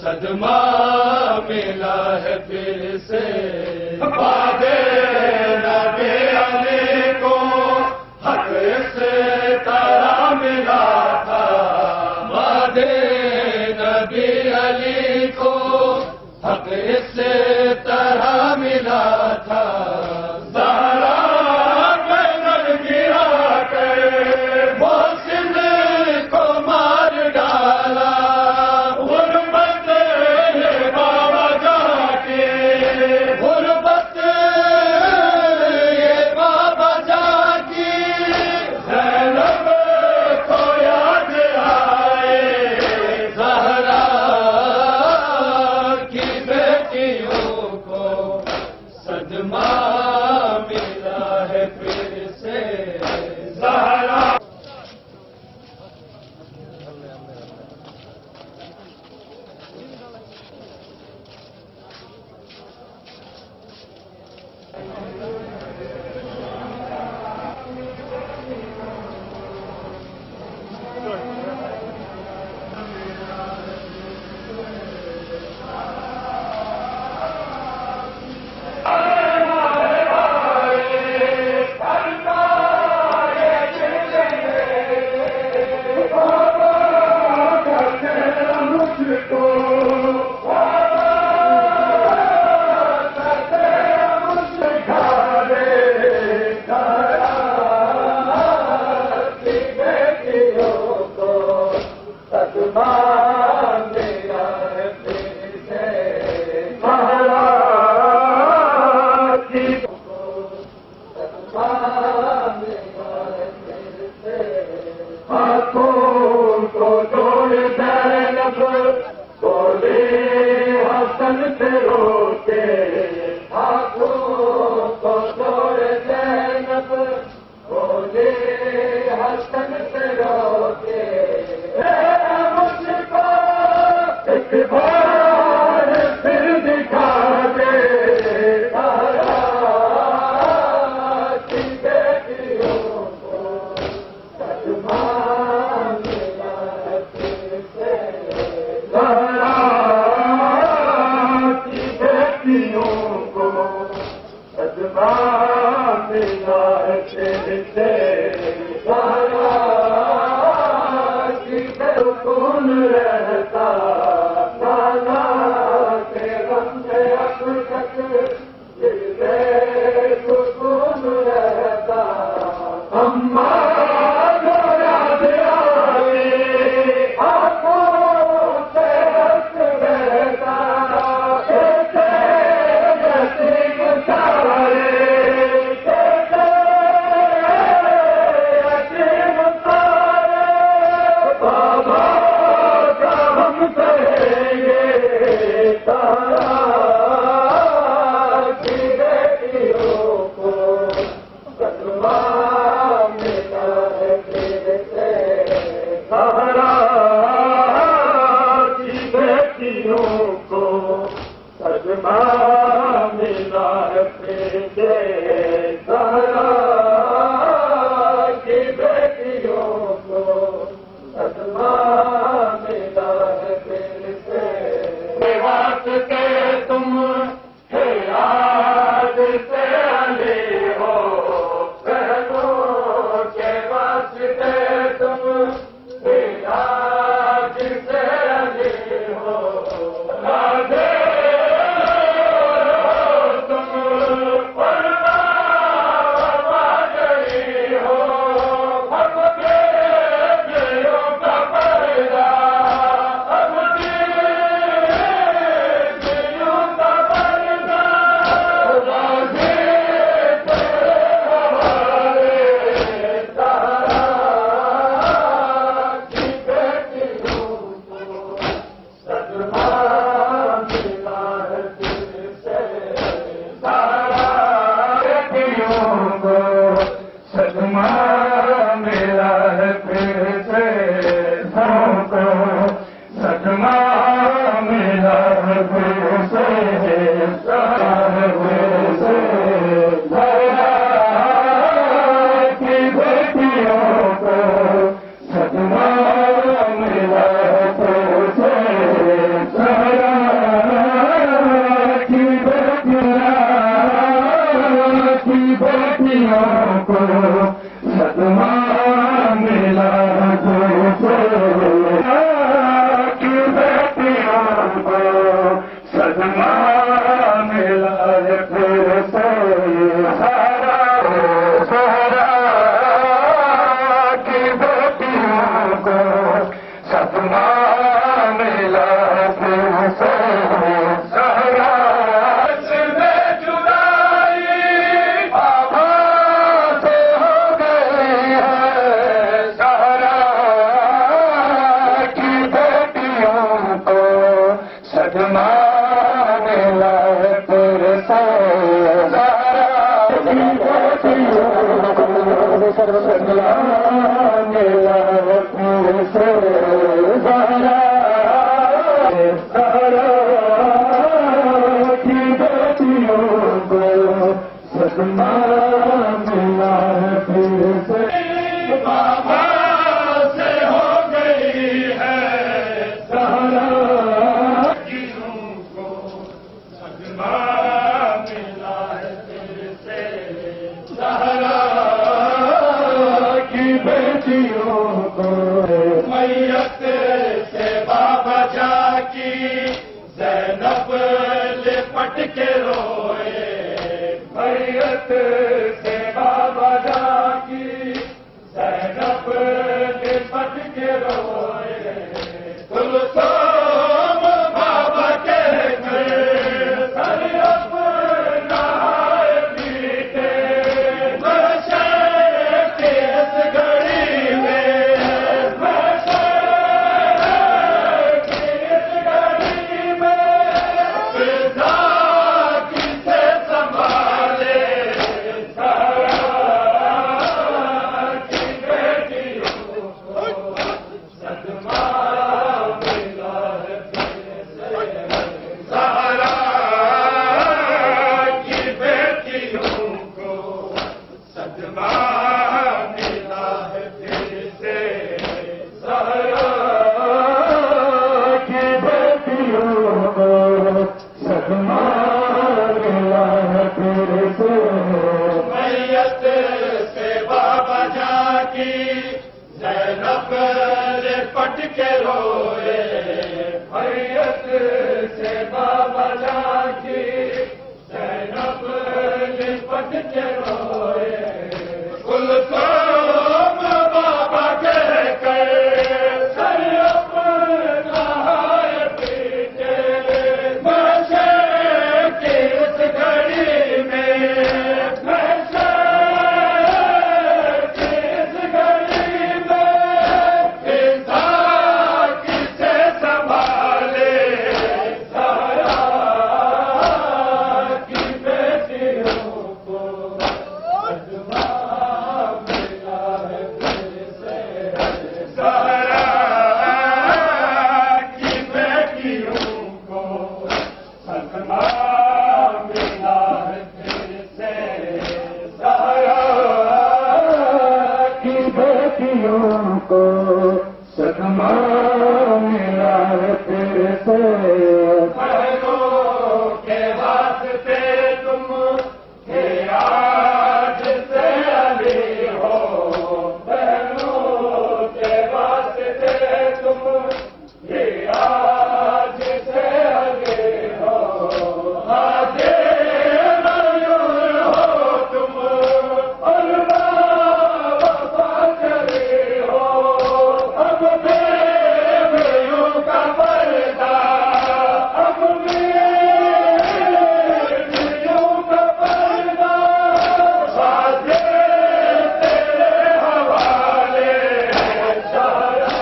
सदमा मिला है फिर से वादे नबी अली को हक से तारा मिला था। वादे नबी अली को हक से तारा मिला था। ज़हरा पे नर गिरा कर वो सिंध को मार डाला। मिला है तेरे सहरा की सुकून रहता साला के गम से अब तक दिल में सुकून रहता अम्मा जो याद आए आंखों से रस बहता कैसे यतीम सारे कैसे यतीम सारे बाबा का हम करेंगे तारा की बेटियों को सदमा मिला है तेरे से सहारा की बेटियों को सदमा मिला है तेरे सहारा की बेटियों को सदमा मिला है तेरे से वास्ते तुम हे आज से अली हो बहनों के वास्ते तुम हे आज से अली हो राधे तुम परवा गई हो हम के दिलों का पर्दा हम के दिलों का पर्दा राधे तेरे हवाले सहारा की बेटियों को सदमा मिला है तुझसे सहारा बेटियों को सदमा मिला है तुझसे सबको सदमा मिला है तुझसे सहारा की बेटियों को सदमा मिला है तुझसे सहारा की बेटियों को सदमा मिला है तुझसे की बेटियों को सदमा मिला है तुझसे सहारा की बेटियों को सदमा मिला है तुझसे सहारा में जुदाई बाबा से हो गई है सहारा की बेटियों को सदमा मिला है तुझसे सहारा की बेटियों को सदमा मिला है तुझसे सहारा की बेटियों को सदमा मिला है तुझसे बाबा से हो गई है सहारा को सदमा मिला है तुझसे सहारा की बेटियों को मैयत से बाबा जाकी ज़ैनब लिपट के रोए मैयत से बाबा जाकी ज़ैनब लिपट के रोए कुलसुम बाबा के घर सर अपना पीटे महशर के इस घड़ी में महशर की इस घड़ी में फिजा किसे संभाले वाला की ज़ैनब लिपट के रोए कुलसूम बाबा कहकर सर अपना हाय पीटे महशर की इस घड़ी में महशर की इस घड़ी में इंसान किसे संभाले सहरा की बेटियों को अजमा मिला है फिर से सहरा की बेटियों को अजमा मिला है फिर से सहरा की बेटियों को सदमा मिला है फिर से बहनों के वास्ते तुम के आज से अली हो बहनों के वास्ते तुम ये आज से अली हो आज मयूर हो तुम और वफा चली हो अब बेबियों का पर्दा अब बेबियों का पर्दा बाजे तेरे हवाले सहरा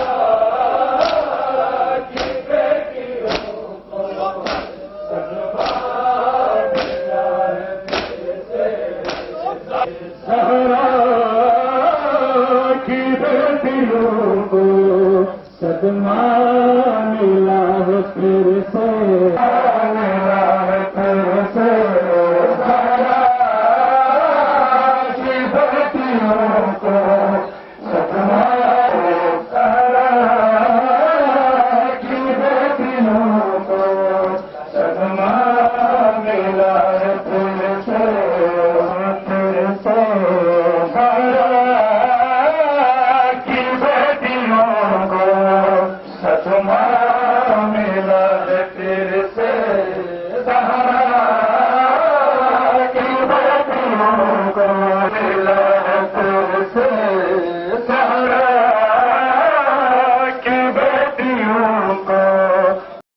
की बेटियों को सजवा मिला है फिर से सहरा की बेटियों को सदमा मिला है फिर से मिला है फिर से सहरा की बेटियों को सदमा सहरा की बेटियों को सदमा मिला है फिर से सहरा की बेटियों को सदमा मिला है फिर से सहरा की बेटियों को मिला